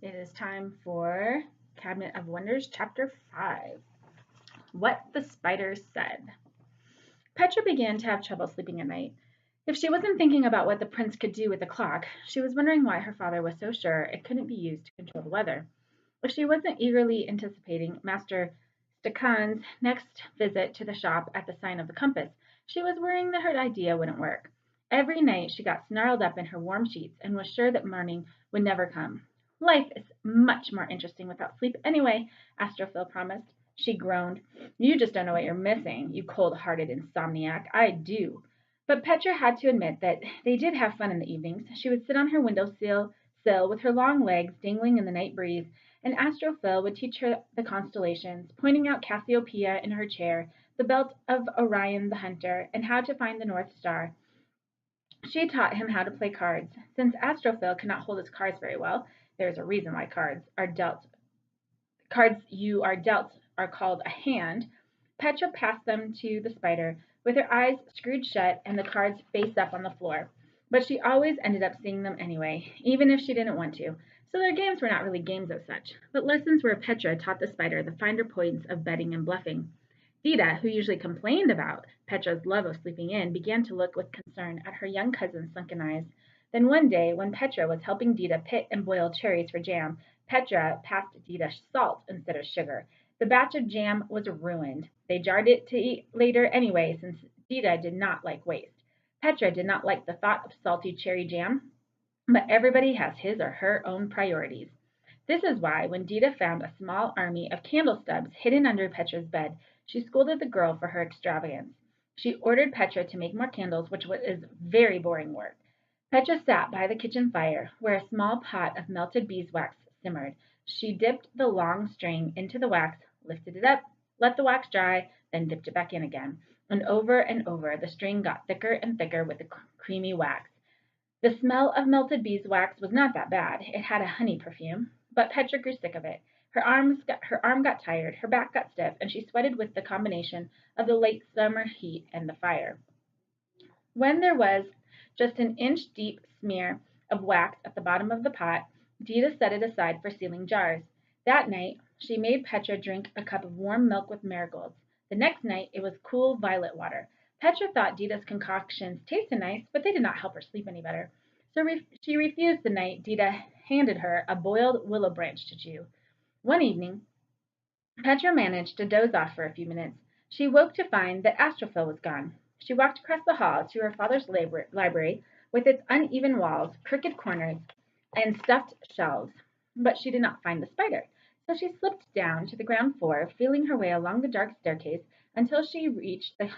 It is time for Cabinet of Wonders, Chapter 5. What the Spider Said. Petra began to have trouble sleeping at night. If she wasn't thinking about what the prince could do with the clock, she was wondering why her father was so sure it couldn't be used to control the weather. If she wasn't eagerly anticipating Master Stakhan's next visit to the shop at the sign of the compass, she was worrying that her idea wouldn't work. Every night she got snarled up in her warm sheets and was sure that morning would never come. Life is much more interesting without sleep anyway, Astrophil promised. She groaned. You just don't know what you're missing, you cold-hearted insomniac. I do. But Petra had to admit that they did have fun in the evenings. She would sit on her windowsill with her long legs dangling in the night breeze, and Astrophil would teach her the constellations, pointing out Cassiopeia in her chair, the belt of Orion the hunter, and how to find the North Star. She taught him how to play cards. Since Astrophil could not hold his cards very well, there is a reason why cards you are dealt are called a hand. Petra passed them to the spider, with her eyes screwed shut and the cards face up on the floor. But she always ended up seeing them anyway, even if she didn't want to. So their games were not really games as such, but lessons where Petra taught the spider the finer points of betting and bluffing. Dita, who usually complained about Petra's love of sleeping in, began to look with concern at her young cousin's sunken eyes. Then one day, when Petra was helping Dita pit and boil cherries for jam, Petra passed Dita salt instead of sugar. The batch of jam was ruined. They jarred it to eat later anyway, since Dita did not like waste. Petra did not like the thought of salty cherry jam, but everybody has his or her own priorities. This is why, when Dita found a small army of candle stubs hidden under Petra's bed, she scolded the girl for her extravagance. She ordered Petra to make more candles, which is very boring work. Petra sat by the kitchen fire, where a small pot of melted beeswax simmered. She dipped the long string into the wax, lifted it up, let the wax dry, then dipped it back in again. And over, the string got thicker and thicker with the creamy wax. The smell of melted beeswax was not that bad. It had a honey perfume. But Petra grew sick of it. Her arm got tired, her back got stiff, and she sweated with the combination of the late summer heat and the fire. When there was just an inch deep smear of wax at the bottom of the pot, Dita set it aside for sealing jars. That night she made Petra drink a cup of warm milk with marigolds. The next night it was cool violet water. Petra thought Dita's concoctions tasted nice, but they did not help her sleep any better. So she refused the night Dita handed her a boiled willow branch to chew. One evening Petra managed to doze off for a few minutes. She woke to find that Astrophil was gone. She walked across the hall to her father's library with its uneven walls, crooked corners, and stuffed shelves, but she did not find the spider. So she slipped down to the ground floor, feeling her way along the dark staircase until she reached the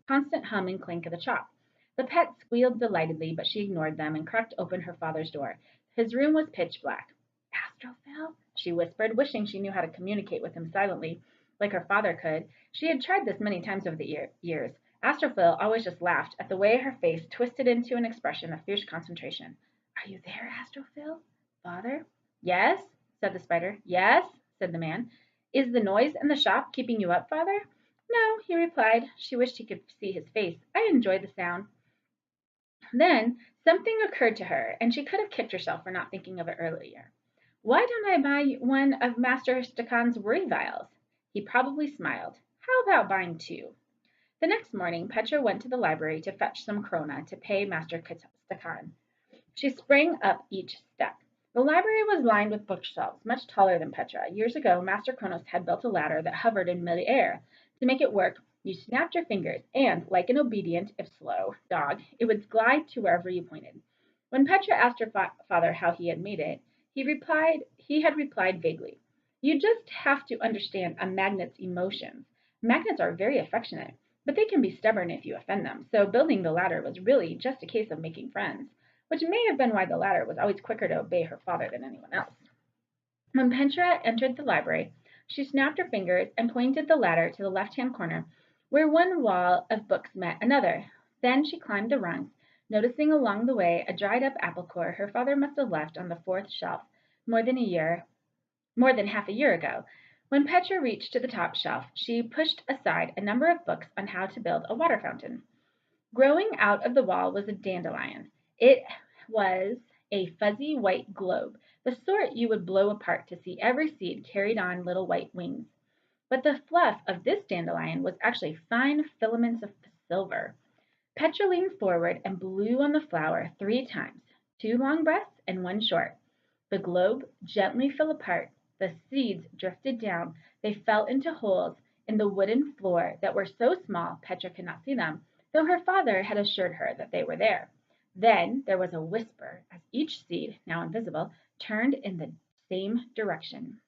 constant hum and clink of the chop. The pets squealed delightedly, but she ignored them and cracked open her father's door. His room was pitch black. Astrophil, she whispered, wishing she knew how to communicate with him silently, like her father could. She had tried this many times over the years. Astrophil always just laughed at the way her face twisted into an expression of fierce concentration. Are you there, Astrophil? Father? Yes, said the spider. Yes, said the man. Is the noise in the shop keeping you up, father? No, he replied. She wished he could see his face. I enjoy the sound. Then something occurred to her, and she could have kicked herself for not thinking of it earlier. Why don't I buy one of Master Stakhan's worry vials? He probably smiled. How about buying two? The next morning Petra went to the library to fetch some krona to pay Master Stakhan. She sprang up each step. The library was lined with bookshelves, much taller than Petra. Years ago, Master Kronos had built a ladder that hovered in mid-air. To make it work, you snapped your fingers, and, like an obedient, if slow, dog, it would glide to wherever you pointed. When Petra asked her father how he had made it, he had replied vaguely, "You just have to understand a magnet's emotions. Magnets are very affectionate, but they can be stubborn if you offend them, so building the ladder was really just a case of making friends," which may have been why the latter was always quicker to obey her father than anyone else. When Petra entered the library, she snapped her fingers and pointed the ladder to the left-hand corner, where one wall of books met another. Then she climbed the rungs, noticing along the way a dried-up apple core her father must have left on the fourth shelf more than half a year ago. When Petra reached to the top shelf, she pushed aside a number of books on how to build a water fountain. Growing out of the wall was a dandelion. It was a fuzzy white globe, the sort you would blow apart to see every seed carried on little white wings. But the fluff of this dandelion was actually fine filaments of silver. Petra leaned forward and blew on the flower 3 times, 2 long breaths and 1 short. The globe gently fell apart. The seeds drifted down. They fell into holes in the wooden floor that were so small Petra could not see them, though her father had assured her that they were there. Then there was a whisper as each seed, now invisible, turned in the same direction.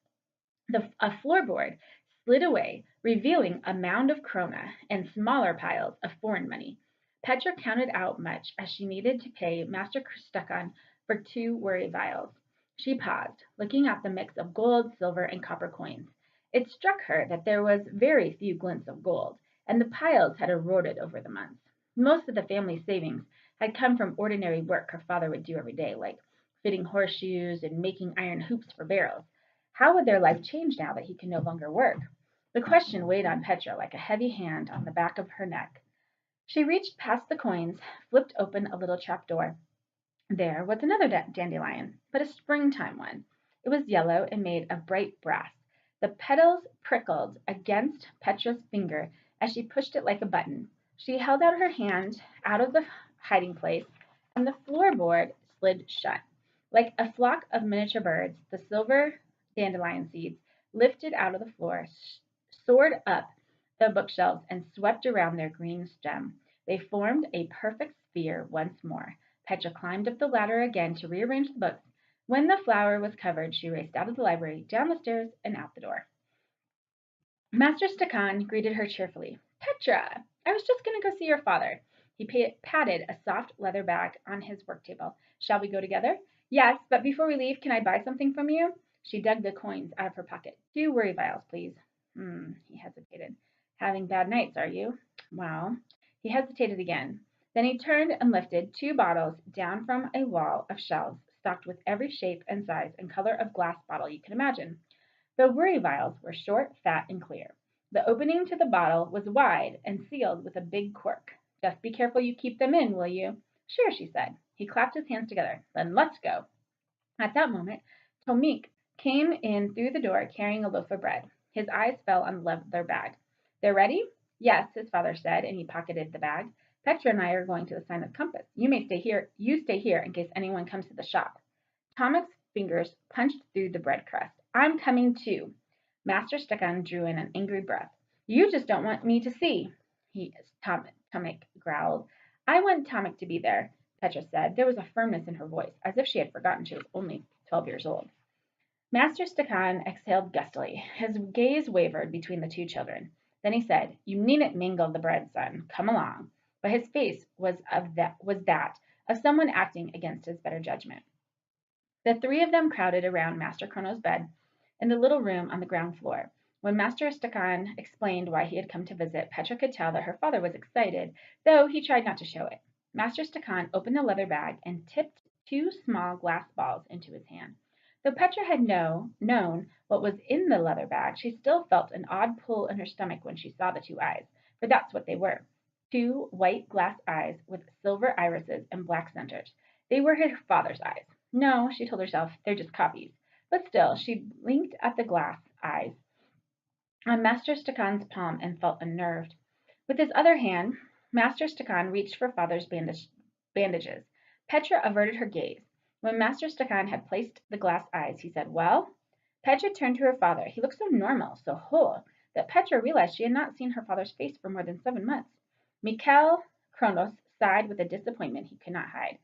A floorboard slid away, revealing a mound of krona and smaller piles of foreign money. Petra counted out much as she needed to pay Master Stuckon for 2 worry vials. She paused, looking at the mix of gold, silver, and copper coins. It struck her that there was very few glints of gold, and the piles had eroded over the months. Most of the family's savings had come from ordinary work her father would do every day, like fitting horseshoes and making iron hoops for barrels. How would their life change now that he could no longer work? The question weighed on Petra like a heavy hand on the back of her neck. She reached past the coins, flipped open a little trap door. There was another dandelion, but a springtime one. It was yellow and made of bright brass. The petals prickled against Petra's finger as she pushed it like a button. She held out her hand out of the hiding place, and the floorboard slid shut. Like a flock of miniature birds, the silver dandelion seeds lifted out of the floor, soared up the bookshelves, and swept around their green stem. They formed a perfect sphere once more. Petra climbed up the ladder again to rearrange the books. When the flower was covered, she raced out of the library, down the stairs, and out the door. Master Stakan greeted her cheerfully. Petra, I was just going to go see your father. He patted a soft leather bag on his work table. Shall we go together? Yes, but before we leave, can I buy something from you? She dug the coins out of her pocket. 2 worry vials, please. He hesitated. Having bad nights, are you? Well, he hesitated again. Then he turned and lifted 2 bottles down from a wall of shelves stocked with every shape and size and color of glass bottle you can imagine. The worry vials were short, fat, and clear. The opening to the bottle was wide and sealed with a big cork. Just be careful you keep them in, will you? Sure, she said. He clapped his hands together. Then let's go. At that moment, Tomik came in through the door carrying a loaf of bread. His eyes fell on the leather bag. They're ready? Yes, his father said, and he pocketed the bag. Petra and I are going to the sign of the compass. You stay here in case anyone comes to the shop. Tomik's fingers punched through the bread crust. I'm coming too. Master Stekan drew in an angry breath. You just don't want me to see, Tomik growled. I want Tomik to be there, Petra said. There was a firmness in her voice, as if she had forgotten she was only 12 years old. Master Stakan exhaled gustily. His gaze wavered between the 2 children. Then he said, You needn't mingle the bread, son. Come along. But his face was that of someone acting against his better judgment. The 3 of them crowded around Master Chrono's bed in the little room on the ground floor. When Master Stakan explained why he had come to visit, Petra could tell that her father was excited, though he tried not to show it. Master Stakan opened the leather bag and tipped 2 small glass balls into his hand. Though Petra had known what was in the leather bag, she still felt an odd pull in her stomach when she saw the 2 eyes, for that's what they were. 2 white glass eyes with silver irises and black centers. They were her father's eyes. No, she told herself, they're just copies. But still, she blinked at the glass eyes on Master Stakan's palm and felt unnerved. With his other hand, Master Stakan reached for father's bandages. Petra averted her gaze. When Master Stakan had placed the glass eyes, he said, Well? Petra turned to her father. He looked so normal, so whole, that Petra realized she had not seen her father's face for more than 7 months. Mikhail Kronos sighed with a disappointment he could not hide.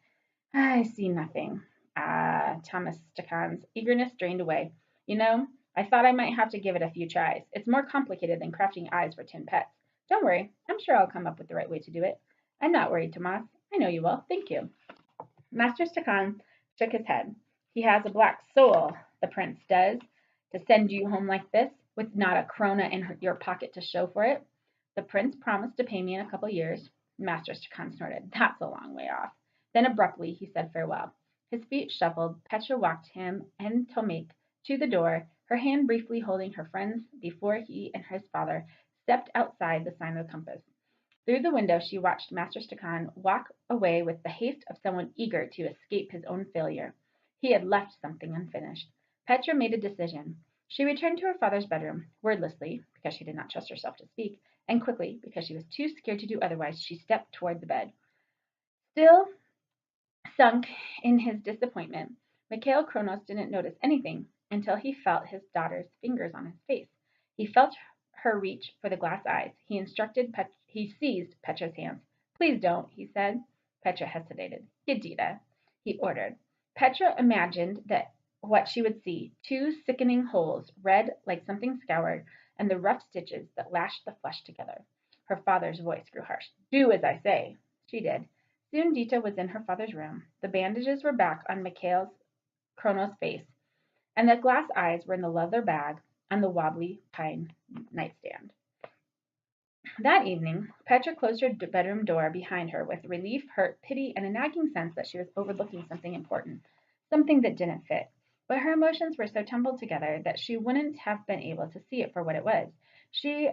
I see nothing. Thomas Stakan's eagerness drained away. You know, I thought I might have to give it a few tries. It's more complicated than crafting eyes for tin pets. Don't worry. I'm sure I'll come up with the right way to do it. I'm not worried, Tomas. I know you will. Thank you. Master Stakan shook his head. He has a black soul, the prince does, to send you home like this, with not a krona in your pocket to show for it. The prince promised to pay me in a couple years. Master Stakan snorted. That's a long way off. Then abruptly he said farewell. His feet shuffled. Petra walked him and Tomik to the door, her hand briefly holding her friend's before he and his father stepped outside the sign of the compass. Through the window she watched Master Stakan walk away with the haste of someone eager to escape his own failure. He had left something unfinished. Petra made a decision. She returned to her father's bedroom, wordlessly, because she did not trust herself to speak, and quickly, because she was too scared to do otherwise, she stepped toward the bed. Still sunk in his disappointment, Mikhail Kronos didn't notice anything until he felt his daughter's fingers on his face. He felt her reach for the glass eyes. He seized Petra's hands. "Please don't," he said. Petra hesitated. "Yedida," he ordered. Petra imagined that what she would see, two sickening holes, red like something scoured, and the rough stitches that lashed the flesh together. Her father's voice grew harsh. "Do as I say." She did. Soon Dita was in her father's room. The bandages were back on Mikhail Kronos' face, and the glass eyes were in the leather bag on the wobbly pine nightstand. That evening, Petra closed her bedroom door behind her with relief, hurt, pity, and a nagging sense that she was overlooking something important, something that didn't fit. But her emotions were so tumbled together that she wouldn't have been able to see it for what it was. She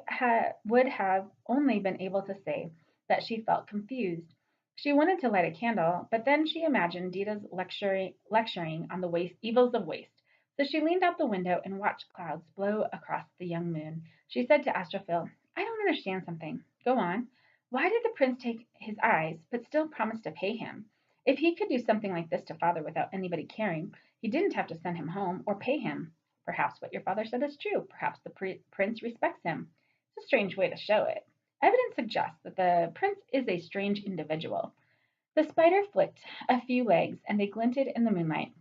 would have only been able to say that she felt confused. She wanted to light a candle, but then she imagined Dita's lecturing on the evils of waste. So she leaned out the window and watched clouds blow across the young moon. She said to Astrophil, "I don't understand something. Go on. Why did the prince take his eyes, but still promise to pay him? If he could do something like this to father without anybody caring, he didn't have to send him home or pay him. Perhaps what your father said is true. Perhaps the prince respects him. It's a strange way to show it. Evidence suggests that the prince is a strange individual." The spider flicked a few legs, and they glinted in the moonlight.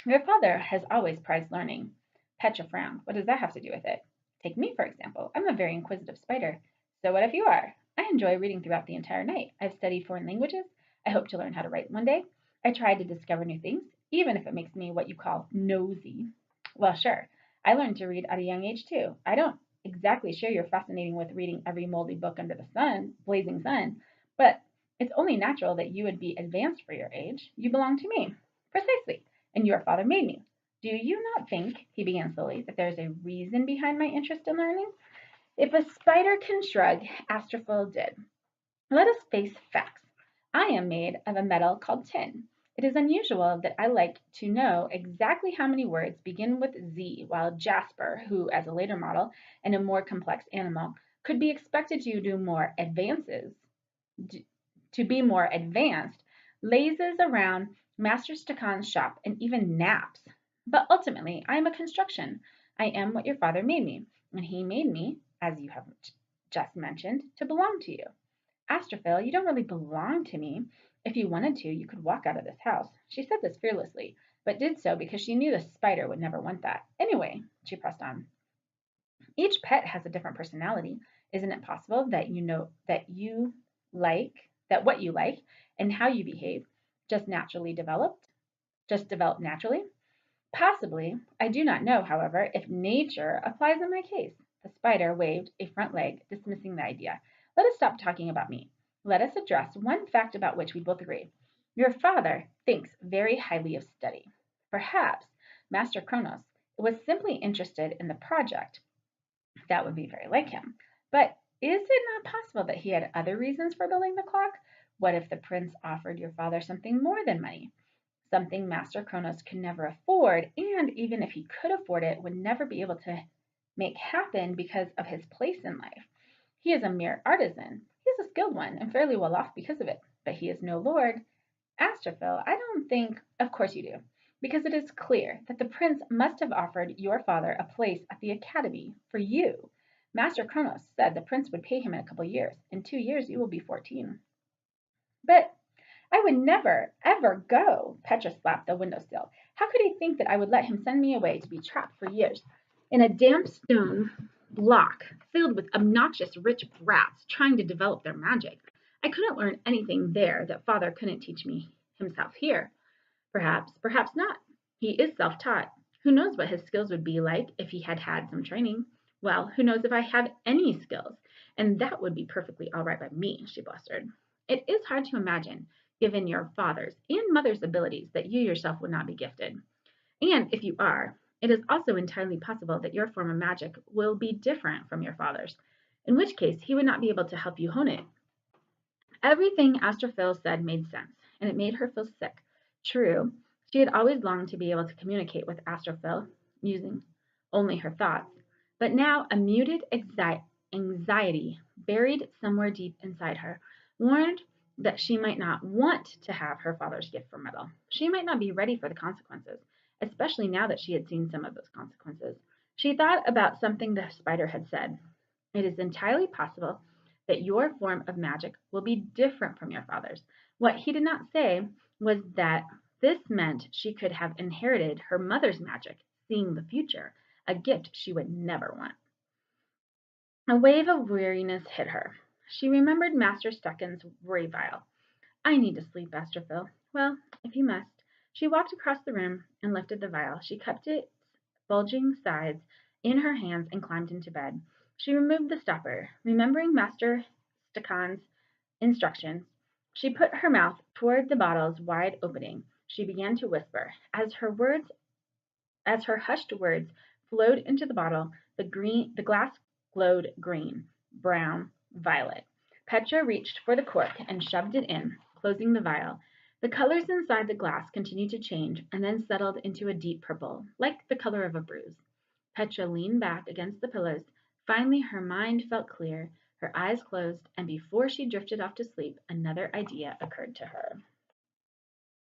"Your father has always prized learning." Petra frowned. "What does that have to do with it?" "Take me, for example. I'm a very inquisitive spider." "So what if you are?" "I enjoy reading throughout the entire night. I've studied foreign languages. I hope to learn how to write one day. I try to discover new things, even if it makes me what you call nosy." "Well, sure. I learned to read at a young age, too. I don't exactly share your fascinating with reading every moldy book under the blazing sun, but it's only natural that you would be advanced for your age. You belong to me." "Precisely. And your father made me. Do you not think," he began slowly, "that there is a reason behind my interest in learning?" If a spider can shrug, Astrophil did. "Let us face facts. I am made of a metal called tin. It is unusual that I like to know exactly how many words begin with Z, while Jasper, who, as a later model and a more complex animal, could be expected to do more advances, to be more advanced, lazes around Master Stakan's shop and even naps. But ultimately, I am a construction. I am what your father made me, and he made me, as you have just mentioned, to belong to you. Astrophil, you don't really belong to me. If you wanted to, you could walk out of this house." She said this fearlessly, but did so because she knew the spider would never want that. "Anyway," she pressed on, "each pet has a different personality. Isn't it possible that that what you like and how you behave just developed naturally?" "Possibly. I do not know, however, if nature applies in my case." The spider waved a front leg, dismissing the idea. "Let us stop talking about me. Let us address one fact about which we both agree. Your father thinks very highly of study. Perhaps Master Kronos was simply interested in the project. That would be very like him. But is it not possible that he had other reasons for building the clock? What if the prince offered your father something more than money? Something Master Kronos could never afford, and even if he could afford it, would never be able to make happen because of his place in life. He is a mere artisan. He is a skilled one, and fairly well off because of it. But he is no lord. Astrophil, I don't think, of course you do, because it is clear that the prince must have offered your father a place at the academy for you. Master Kronos said the prince would pay him in a couple of years. In 2 years you will be 14. "But I would never, ever go." Petra slapped the window sill. "How could he think that I would let him send me away to be trapped for years in a damp stone block filled with obnoxious rich brats trying to develop their magic? I couldn't learn anything there that father couldn't teach me himself here. Perhaps, perhaps not. He is self-taught. Who knows what his skills would be like if he had had some training? Well, who knows if I have any skills? And that would be perfectly all right by me," she blustered. "It is hard to imagine, given your father's and mother's abilities, that you yourself would not be gifted. And if you are, it is also entirely possible that your form of magic will be different from your father's, in which case he would not be able to help you hone it. Everything Astrophil said made sense, and it made her feel sick. True, she had always longed to be able to communicate with Astrophil using only her thoughts, but now a muted anxiety buried somewhere deep inside her warned that she might not want to have her father's gift for metal. She might not be ready for the consequences, especially now that she had seen some of those consequences. She thought about something the spider had said. It is entirely possible that your form of magic will be different from your father's. What he did not say was that this meant she could have inherited her mother's magic, seeing the future, a gift she would never want. A wave of weariness hit her. She remembered Master Stucken's worry vial. I need to sleep, Astrophil. Well, if you must. She walked across the room and lifted the vial. She cupped its bulging sides in her hands and climbed into bed. She removed the stopper. Remembering Master Stucken's instructions, she put her mouth toward the bottle's wide opening. She began to whisper. As her hushed words flowed into the bottle, the glass glowed green, brown, violet. Petra reached for the cork and shoved it in, closing the vial. The colors inside the glass continued to change and then settled into a deep purple, like the color of a bruise. Petra leaned back against the pillows. Finally, her mind felt clear, her eyes closed, and before she drifted off to sleep, another idea occurred to her.